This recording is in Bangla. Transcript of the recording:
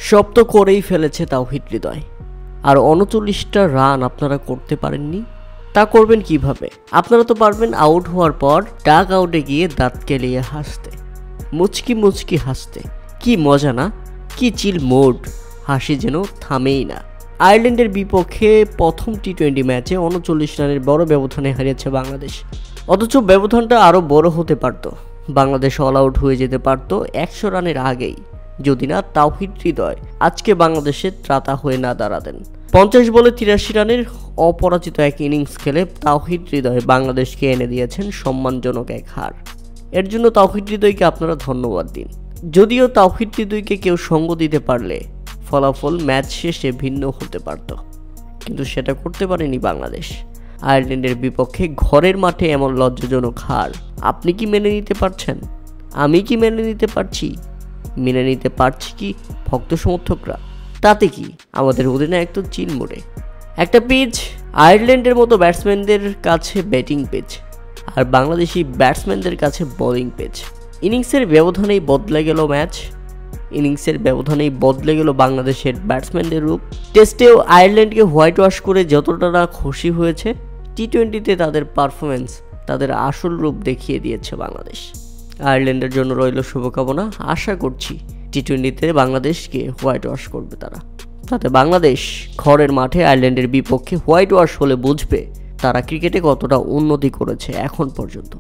সব তো করেই ফেলেছে তাওহিদ হৃদয়, আর ৩৯টা রান আপনারা করতে পারেননি। তা করবেন কিভাবে? আপনারা তো পারবেন আউট হওয়ার পর ডাগ আউটে গিয়ে দাঁত কেলিয়ে হাসতে, মুচকি মুচকি হাসতে। কি মজা না, কি চিল মোড, হাসি যেন থামেই না। আয়ারল্যান্ডের বিপক্ষে প্রথম টি-20 ম্যাচে ৩৯ রানের বড় ব্যবধানে হারিয়েছে বাংলাদেশ। অথচ ব্যবধানটা আরও বড় হতে পারত, বাংলাদেশ অল আউট হয়ে যেতে পারত ১০০ রানের আগেই, যদি না তাওহিদ হৃদয় আজকে বাংলাদেশের ত্রাতা হয়ে না দাঁড়াতেন। ৫০ বলে ৮৩ রানের অপরাজিত এক ইনিংস খেলে তাওহিদ হৃদয় বাংলাদেশকে এনে দিয়েছেন সম্মানজনক এক হার। এর জন্য তাওহিদ হৃদয়কে আপনারা ধন্যবাদ দিন। যদিও তাওহিদ হৃদয়কে কেউ সঙ্গ দিতে পারলে ফলাফল ম্যাচ শেষে ভিন্ন হতে পারত, কিন্তু সেটা করতে পারেনি বাংলাদেশ। আয়ারল্যান্ডের বিপক্ষে ঘরের মাঠে এমন লজ্জাজনক হার আপনি কি মেনে নিতে পারছেন? আমি কি মেনে নিতে পারছি? মেনে নিতে পারছি কি ভক্ত সমর্থকরা? তাতে কি, আমাদের অধিনায়ক তো চিল মোড়ে। একটা পিচ আয়ারল্যান্ডের মতো ব্যাটসম্যানদের কাছে ব্যাটিং পিচ, আর বাংলাদেশি ব্যাটসম্যানদের কাছে বোলিং পিচ। ইনিংসের ব্যবধানেই বদলে গেল ম্যাচ, ইনিংসের ব্যবধানেই বদলে গেল বাংলাদেশের ব্যাটসম্যানদের রূপ। টেস্টেও আয়ারল্যান্ডকে হোয়াইট ওয়াশ করে যতটা না খুশি হয়েছে, টি-20তে তাদের পারফরমেন্স তাদের আসল রূপ দেখিয়ে দিয়েছে বাংলাদেশ। আয়ারল্যান্ডের জন্য রইল শুভকামনা। আশা করছি টি-20তে বাংলাদেশকে হোয়াইট ওয়াশ করবে তারা, তাতে বাংলাদেশ ঘরের মাঠে আয়ারল্যান্ডের বিপক্ষে হোয়াইট ওয়াশ হলে বুঝবে তারা ক্রিকেটে কতটা উন্নতি করেছে এখন পর্যন্ত।